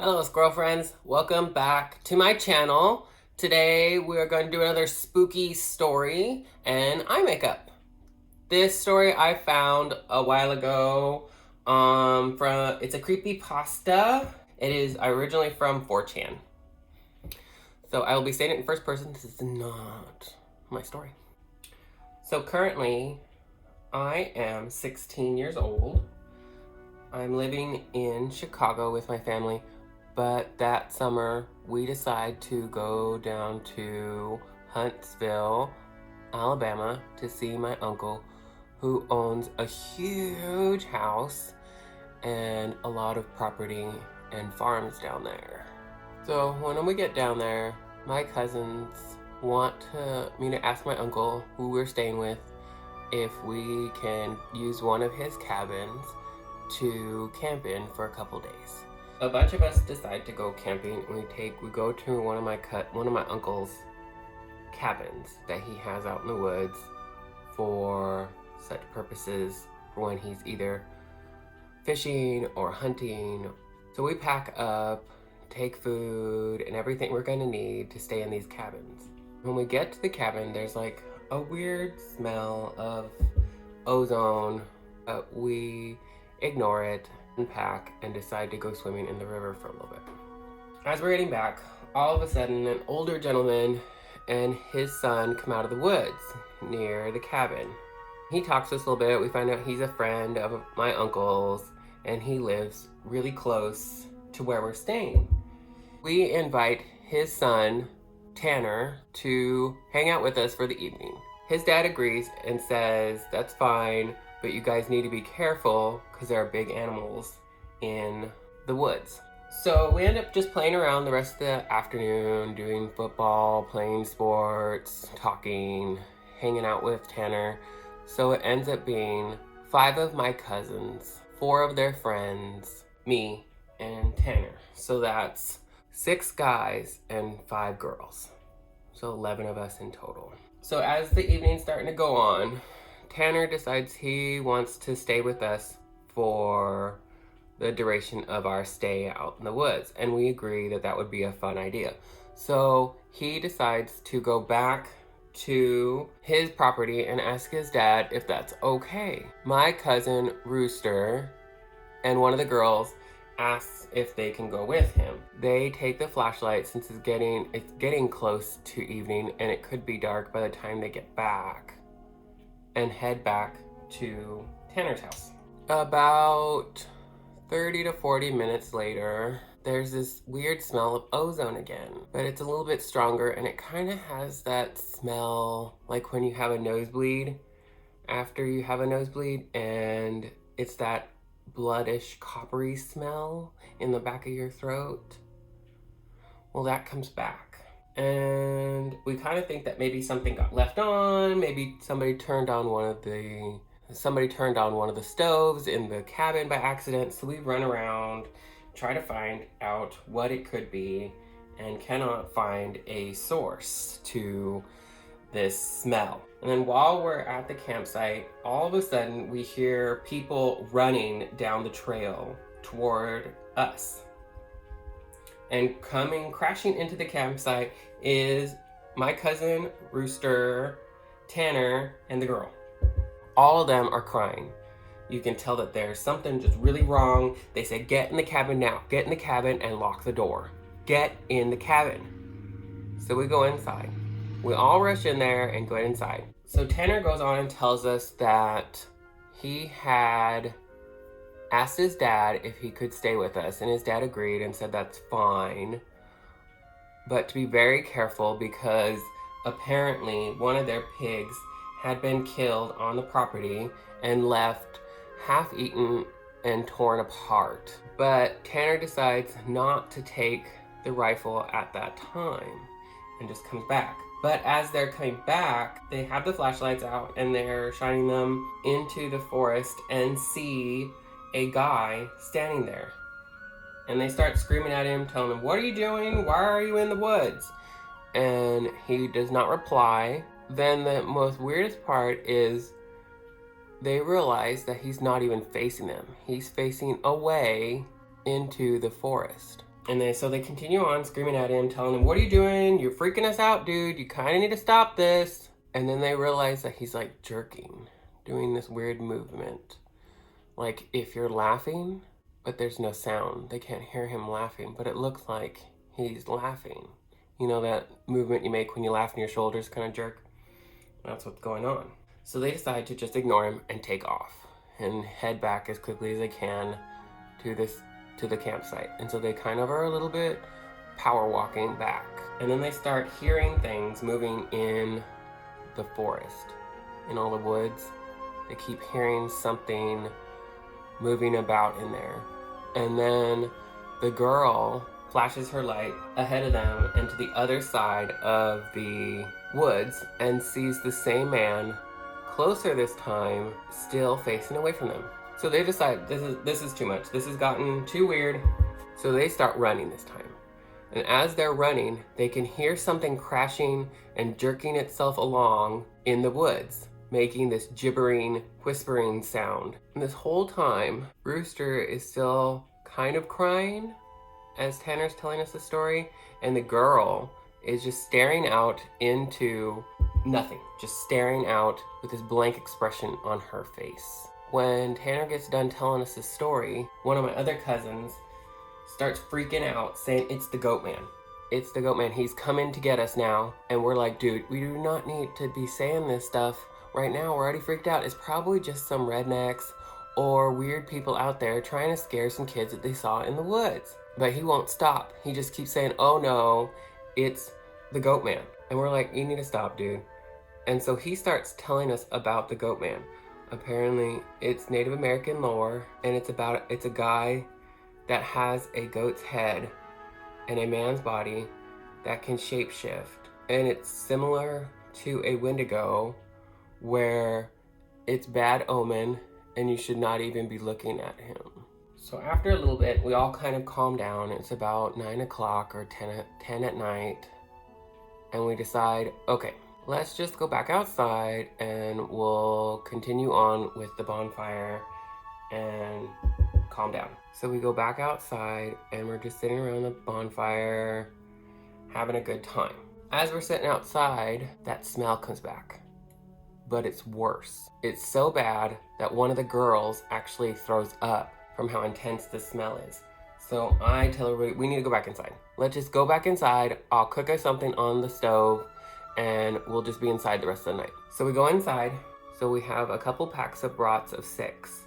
Hello squirrel friends, welcome back to my channel. Today we are going to do another spooky story and eye makeup. This story I found a while ago it's a CreepyPasta. It is originally from 4chan. So I will be saying it in first person. This is not my story. So currently I am 16 years old. I'm living in Chicago with my family. But that summer, we decided to go down to Huntsville, Alabama to see my uncle who owns a huge house and a lot of property and farms down there. So when we get down there, my cousins want me to ask my uncle, who we're staying with, if we can use one of his cabins to camp in for a couple days. A bunch of us decide to go camping, and we go to one of my uncle's cabins that he has out in the woods for such purposes for when he's either fishing or hunting. So we pack up, take food and everything we're gonna need to stay in these cabins. When we get to the cabin, there's like a weird smell of ozone, but we ignore it, unpack, and decide to go swimming in the river for a little bit. As we're getting back, all of a sudden an older gentleman and his son come out of the woods near the cabin. He talks to us a little bit. We find out he's a friend of my uncle's and he lives really close to where we're staying. We invite his son, Tanner, to hang out with us for the evening. His dad agrees and says, that's fine, but you guys need to be careful because there are big animals in the woods. So we end up just playing around the rest of the afternoon, doing football, playing sports, talking, hanging out with Tanner. So it ends up being 5 of my cousins, 4 of their friends, me, and Tanner. So that's 6 guys and 5 girls. So 11 of us in total. So as the evening's starting to go on, Tanner decides he wants to stay with us for the duration of our stay out in the woods, and we agree that that would be a fun idea. So he decides to go back to his property and ask his dad if that's okay. My cousin Rooster and one of the girls asks if they can go with him. They take the flashlight since it's getting close to evening and it could be dark by the time they get back, and head back to Tanner's house. About 30 to 40 minutes later, there's this weird smell of ozone again, but it's a little bit stronger and it kind of has that smell like when you have a nosebleed, after you have a nosebleed, and it's that bloodish coppery smell in the back of your throat. Well, that comes back. And we kind of think that maybe something got left on, maybe somebody turned on one of the stoves in the cabin by accident. So we run around, try to find out what it could be, and cannot find a source to this smell. And then while we're at the campsite, all of a sudden we hear people running down the trail toward us. And coming crashing into the campsite is my cousin, Rooster, Tanner, and the girl. All of them are crying. You can tell that there's something just really wrong. They say, get in the cabin now. Get in the cabin and lock the door. Get in the cabin. So we go inside. We all rush in there and go inside. So Tanner goes on and tells us that he had asked his dad if he could stay with us, and his dad agreed and said that's fine, but to be very careful because apparently one of their pigs had been killed on the property and left half-eaten and torn apart. But Tanner decides not to take the rifle at that time and just comes back. But as they're coming back, they have the flashlights out and they're shining them into the forest and see a guy standing there. And they start screaming at him, telling him, what are you doing? Why are you in the woods? And he does not reply. Then the most weirdest part is they realize that he's not even facing them. He's facing away into the forest. And so they continue on screaming at him, telling him, what are you doing? You're freaking us out, dude. You kind of need to stop this. And then they realize that he's like jerking, doing this weird movement. Like if you're laughing, but there's no sound. They can't hear him laughing, but it looks like he's laughing. You know that movement you make when you laugh and your shoulders kind of jerk? That's what's going on. So they decide to just ignore him and take off and head back as quickly as they can to the campsite. And so they kind of are a little bit power walking back. And then they start hearing things moving in the forest, in all the woods. They keep hearing something moving about in there. And then the girl flashes her light ahead of them and to the other side of the woods and sees the same man, closer this time, still facing away from them. So they decide this is too much. This has gotten too weird. So they start running this time. And as they're running, they can hear something crashing and jerking itself along in the woods, making this gibbering, whispering sound. And this whole time, Rooster is still kind of crying as Tanner's telling us the story, and the girl is just staring out into nothing, just staring out with this blank expression on her face. When Tanner gets done telling us his story, one of my other cousins starts freaking out, saying it's the Goatman. It's the Goatman. He's coming to get us now. And we're like, dude, we do not need to be saying this stuff right now. We're already freaked out. It's probably just some rednecks or weird people out there trying to scare some kids that they saw in the woods. But he won't stop. He just keeps saying, oh no, it's the Goatman. And we're like, you need to stop, dude. And so he starts telling us about the Goatman. Apparently, it's Native American lore, and it's a guy that has a goat's head and a man's body that can shapeshift. And it's similar to a Wendigo, where it's bad omen and you should not even be looking at him. So after a little bit, we all kind of calm down. It's about 9 o'clock or 10 at night. And we decide, okay, let's just go back outside and we'll continue on with the bonfire and calm down. So we go back outside and we're just sitting around the bonfire, having a good time. As we're sitting outside, that smell comes back, but it's worse. It's so bad that one of the girls actually throws up from how intense the smell is. So I tell everybody, we need to go back inside. Let's just go back inside. I'll cook us something on the stove and we'll just be inside the rest of the night. So we go inside. So we have a couple packs of brats of 6.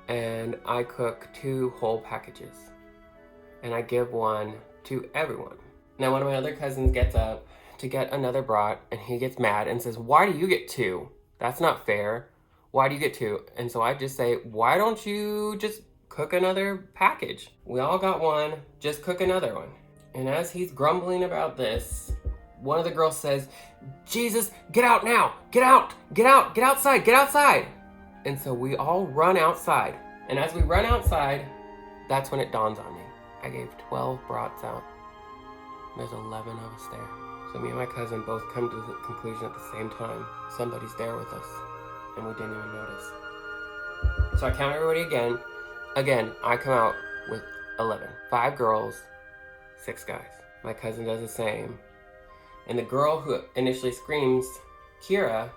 And I cook 2 whole packages. And I give one to everyone. Now one of my other cousins gets up to get another brat and he gets mad and says, why do you get 2? That's not fair. Why do you get 2? And so I just say, why don't you just cook another package? We all got one, just cook another one. And as he's grumbling about this, one of the girls says, Jesus, get out now, get out, get out, get outside, get outside. And so we all run outside. And as we run outside, that's when it dawns on me. I gave 12 brats out. There's 11 of us there. So me and my cousin both come to the conclusion at the same time. Somebody's there with us. And we didn't even notice. So I count everybody again. Again, I come out with 11. 5 girls, 6 guys. My cousin does the same. And the girl who initially screams, Kira,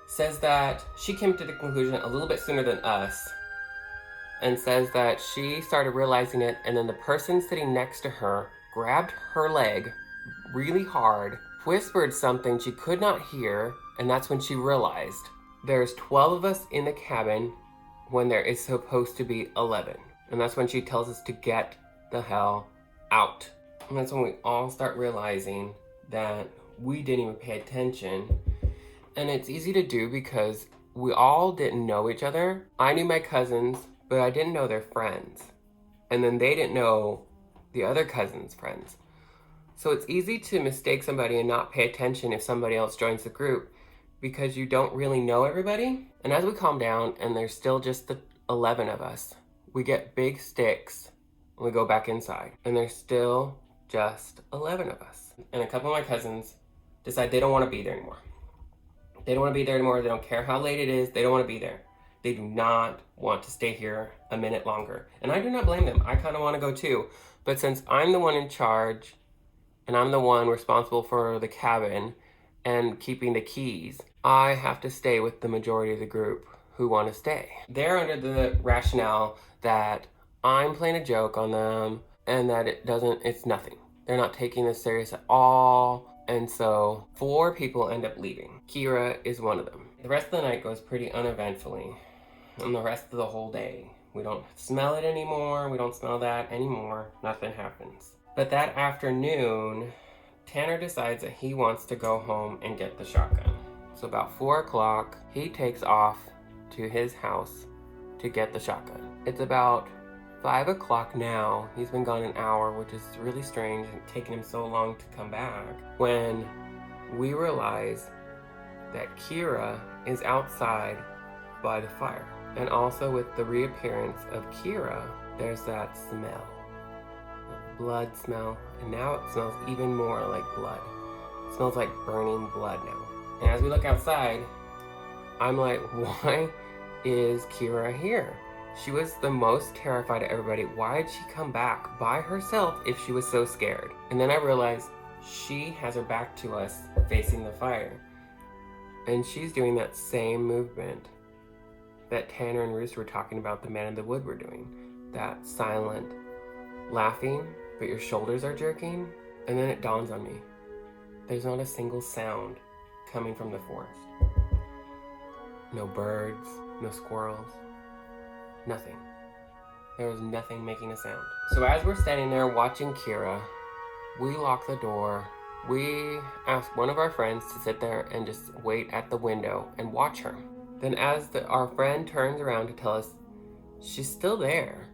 says that she came to the conclusion a little bit sooner than us, and says that she started realizing it, and then the person sitting next to her grabbed her leg really hard, whispered something she could not hear, and that's when she realized there's 12 of us in the cabin when there is supposed to be 11. And that's when she tells us to get the hell out. And that's when we all start realizing that we didn't even pay attention. And it's easy to do because we all didn't know each other. I knew my cousins, but I didn't know their friends. And then they didn't know the other cousins' friends. So it's easy to mistake somebody and not pay attention if somebody else joins the group because you don't really know everybody. And as we calm down and there's still just the 11 of us, we get big sticks and we go back inside. And there's still just 11 of us. And a couple of my cousins decide they don't want to be there anymore. They don't want to be there anymore. They don't care how late it is. They don't want to be there. They do not want to stay here a minute longer. And I do not blame them. I kind of want to go too. But since I'm the one in charge, and I'm the one responsible for the cabin and keeping the keys, I have to stay with the majority of the group who want to stay. They're under the rationale that I'm playing a joke on them and that it's nothing. They're not taking this serious at all. And so 4 people end up leaving. Kira is one of them. The rest of the night goes pretty uneventfully. And the rest of the whole day, we don't smell it anymore. We don't smell that anymore. Nothing happens. But that afternoon, Tanner decides that he wants to go home and get the shotgun. So about 4 o'clock, he takes off to his house to get the shotgun. It's about 5 o'clock now. He's been gone an hour, which is really strange and taking him so long to come back. When we realize that Kira is outside by the fire. And also with the reappearance of Kira, there's that smell. Blood smell, and now it smells even more like blood. It smells like burning blood now. And as we look outside, I'm like, why is Kira here? She was the most terrified of everybody. Why did she come back by herself if she was so scared? And then I realized she has her back to us facing the fire. And she's doing that same movement that Tanner and Roos were talking about the Man in the Wood were doing. That silent laughing, but your shoulders are jerking. And then it dawns on me, there's not a single sound coming from the forest. No birds, no squirrels, nothing. There was nothing making a sound. So as we're standing there watching Kira, we lock the door. We ask one of our friends to sit there and just wait at the window and watch her. Then as our friend turns around to tell us she's still there,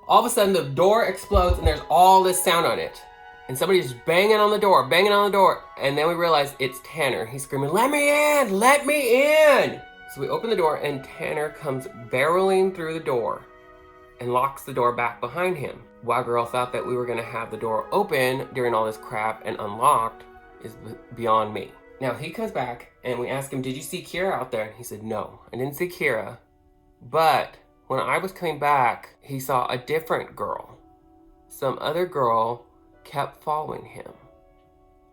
all of a sudden the door explodes and there's all this sound on it. And somebody's banging on the door. And then we realize it's Tanner. He's screaming, "Let me in, let me in." So we open the door and Tanner comes barreling through the door and locks the door back behind him. Wild Girl thought that we were gonna have the door open during all this crap and unlocked is beyond me. Now he comes back and we ask him, "Did you see Kira out there?" And he said, "No, I didn't see Kira. But when I was coming back, he saw a different girl. Some other girl kept following him.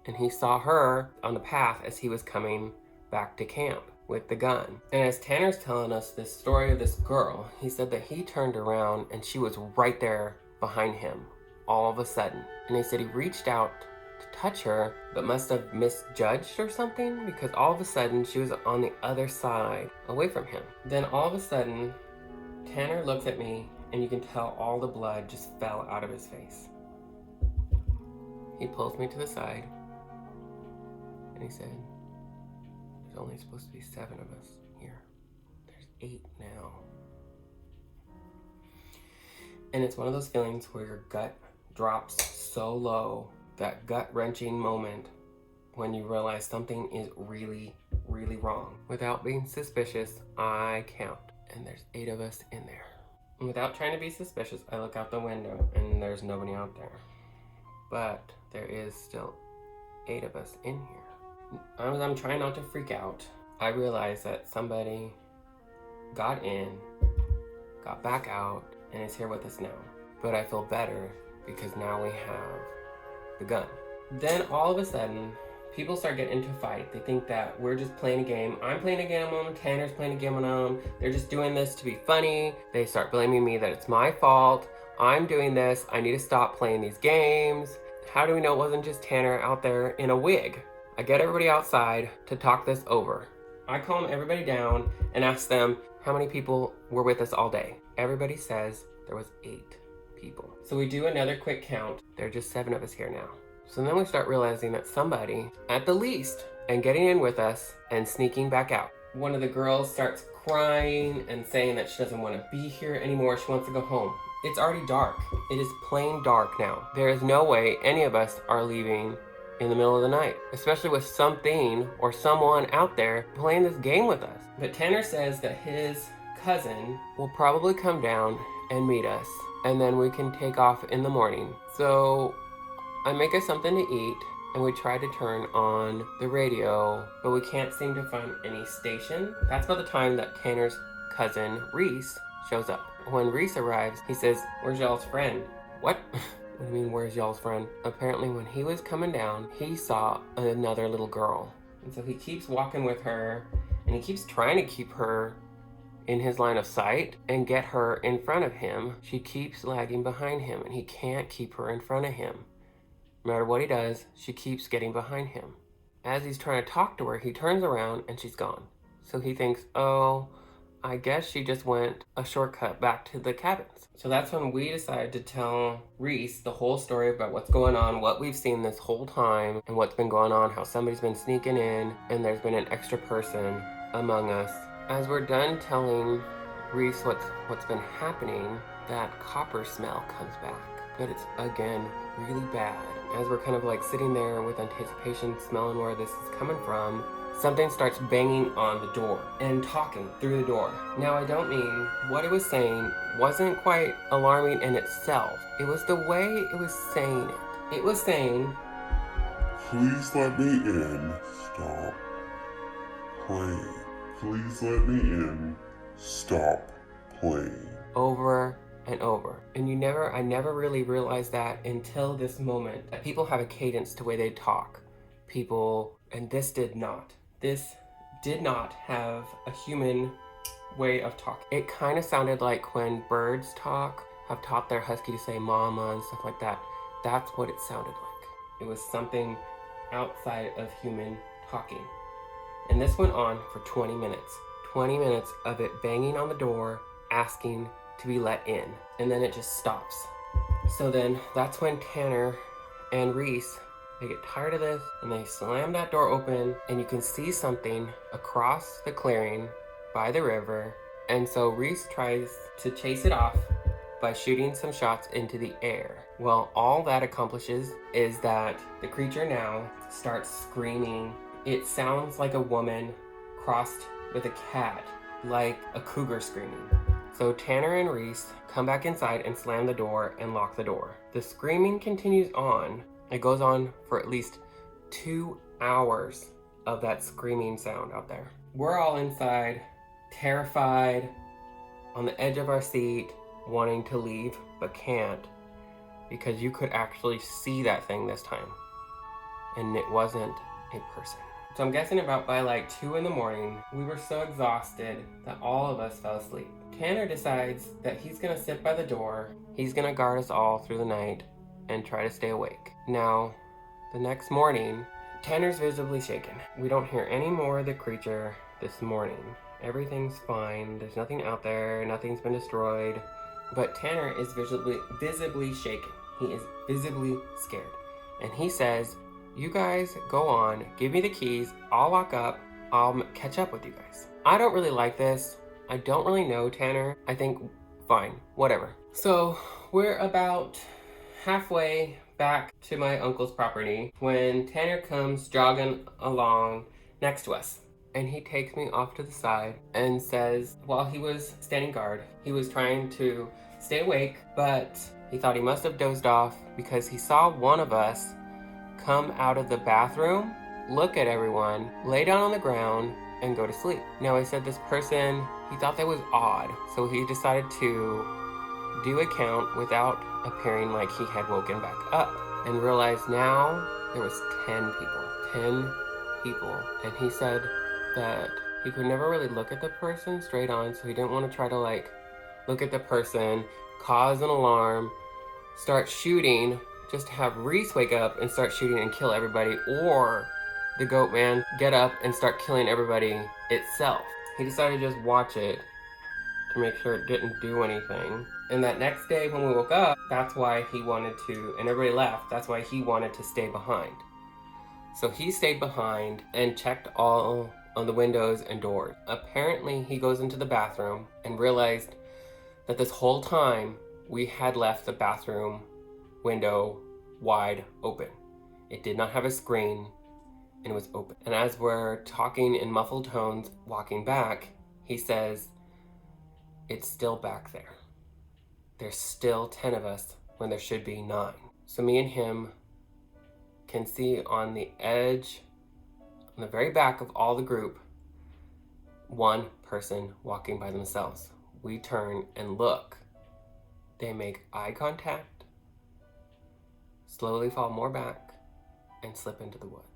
And he saw her on the path as he was coming back to camp with the gun." And as Tanner's telling us this story of this girl, he said that he turned around and she was right there behind him all of a sudden. And he said he reached out to touch her, but must have misjudged or something, because all of a sudden she was on the other side away from him. Then all of a sudden, Tanner looks at me and you can tell all the blood just fell out of his face. He pulls me to the side and he said, "There's only supposed to be 7 of us here. There's 8 now." And it's one of those feelings where your gut drops so low, that gut-wrenching moment when you realize something is really, really wrong. Without being suspicious, I count, and there's 8 of us in there. And without trying to be suspicious, I look out the window and there's nobody out there. But there is still 8 of us in here. As I'm trying not to freak out, I realize that somebody got in, got back out, and is here with us now. But I feel better because now we have the gun. Then all of a sudden, people start getting into a fight. They think that we're just playing a game. I'm playing a game on them, Tanner's playing a game on them. They're just doing this to be funny. They start blaming me that it's my fault. I'm doing this. I need to stop playing these games. How do we know it wasn't just Tanner out there in a wig? I get everybody outside to talk this over. I calm everybody down and ask them how many people were with us all day. Everybody says there was 8 people. So we do another quick count. There are just 7 of us here now. So then we start realizing that somebody, at the least, and getting in with us and sneaking back out. One of the girls starts crying and saying that she doesn't want to be here anymore. She wants to go home. It's already dark. It is plain dark now. There is no way any of us are leaving in the middle of the night, especially with something or someone out there playing this game with us. But Tanner says that his cousin will probably come down and meet us, and then we can take off in the morning. So I make us something to eat, and we try to turn on the radio, but we can't seem to find any station. That's about the time that Tanner's cousin, Reese, shows up. When Reese arrives, he says, "Where's y'all's friend?" what? What do you mean, where's y'all's friend? Apparently when he was coming down, he saw another little girl. And so he keeps walking with her, and he keeps trying to keep her in his line of sight and get her in front of him. She keeps lagging behind him, and he can't keep her in front of him. No matter what he does, she keeps getting behind him. As he's trying to talk to her, he turns around and she's gone. So he thinks, oh, I guess she just went a shortcut back to the cabins. So that's when we decided to tell Reese the whole story about what's going on, what we've seen this whole time, and what's been going on, how somebody's been sneaking in, and there's been an extra person among us. As we're done telling Reese what's been happening, that copper smell comes back. But it's, again, really bad. As we're kind of like sitting there with anticipation, smelling where this is coming from, something starts banging on the door and talking through the door. Now, I don't mean what it was saying wasn't quite alarming in itself. It was the way it was saying it. It was saying, "Please let me in. Stop playing. Please let me in. Stop playing." over and over. And I never really realized that until this moment, that people have a cadence to the way they talk. And this did not. This did not have a human way of talking. It kind of sounded like when birds talk, have taught their husky to say mama and stuff like that. That's what it sounded like. It was something outside of human talking. And this went on for 20 minutes. 20 minutes of it banging on the door, asking to be let in. And then it just stops. So then that's when Tanner and Reese, they get tired of this and they slam that door open, and you can see something across the clearing by the river. And so Reese tries to chase it off by shooting some shots into the air. Well, all that accomplishes is that the creature now starts screaming. It sounds like a woman crossed with a cat, like a cougar screaming. So Tanner and Reese come back inside and slam the door and lock the door. The screaming continues on. It goes on for at least 2 hours of that screaming sound out there. We're all inside, terrified, on the edge of our seat, wanting to leave, but can't, because you could actually see that thing this time. And it wasn't a person. So I'm guessing about by like 2 in the morning, we were so exhausted that all of us fell asleep. Tanner decides that he's gonna sit by the door, he's gonna guard us all through the night, and try to stay awake. Now, the next morning, Tanner's visibly shaken. We don't hear any more of the creature this morning. Everything's fine, there's nothing out there, nothing's been destroyed, but Tanner is visibly shaken. He is visibly scared. And he says, you guys go on, give me the keys, I'll lock up, I'll catch up with you guys. I don't really like this. I don't really know Tanner. I think, fine, whatever. So we're about halfway back to my uncle's property when Tanner comes jogging along next to us. And he takes me off to the side and says, while he was standing guard, he was trying to stay awake, but he thought he must have dozed off because he saw one of us come out of the bathroom, look at everyone, lay down on the ground, and go to sleep. Now, I said this person, he thought that was odd, so he decided to do a count without appearing like he had woken back up, and realized now there was 10 people. 10 people. And he said that he could never really look at the person straight on, so he didn't want to try to like look at the person, cause an alarm, start shooting, just to have Reese wake up and start shooting and kill everybody, or the Goatman get up and start killing everybody itself. He decided to just watch it to make sure it didn't do anything. And that next day when we woke up, that's why he wanted to, and everybody left, that's why he wanted to stay behind. So he stayed behind and checked all of the windows and doors. Apparently he goes into the bathroom and realized that this whole time we had left the bathroom window wide open. It did not have a screen, and it was open. And as we're talking in muffled tones, walking back, he says, it's still back there. There's still 10 of us when there should be 9. So me and him can see on the edge, on the very back of all the group, one person walking by themselves. We turn and look. They make eye contact, slowly fall more back, and slip into the woods.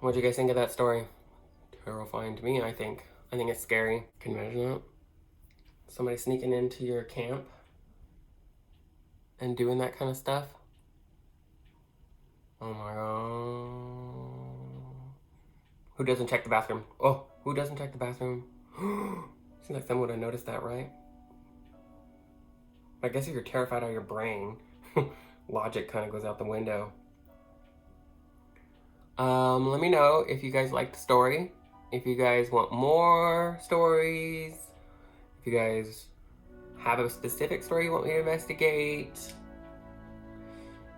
What do you guys think of that story? Terrifying to me, I think. I think it's scary. Can you imagine that? Somebody sneaking into your camp and doing that kind of stuff? Oh my god. Who doesn't check the bathroom? Oh, who doesn't check the bathroom? Seems like someone would have noticed that, right? I guess if you're terrified out of your brain, logic kind of goes out the window. Let me know if you guys liked the story. If you guys want more stories. If you guys have a specific story you want me to investigate.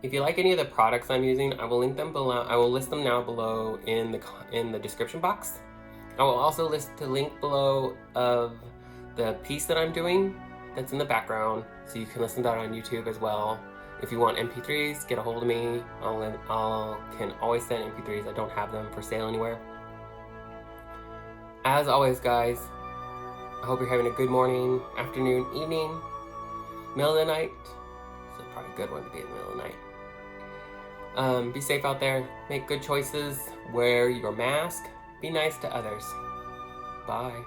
If you like any of the products I'm using, I will link them below. I will list them now below in the description box. I will also list the link below of the piece that I'm doing that's in the background, so you can listen to that on YouTube as well. If you want MP3s, get a hold of me. I can always send MP3s. I don't have them for sale anywhere. As always, guys, I hope you're having a good morning, afternoon, evening, middle of the night. It's probably a good one to be in the middle of the night. Be safe out there. Make good choices. Wear your mask. Be nice to others. Bye.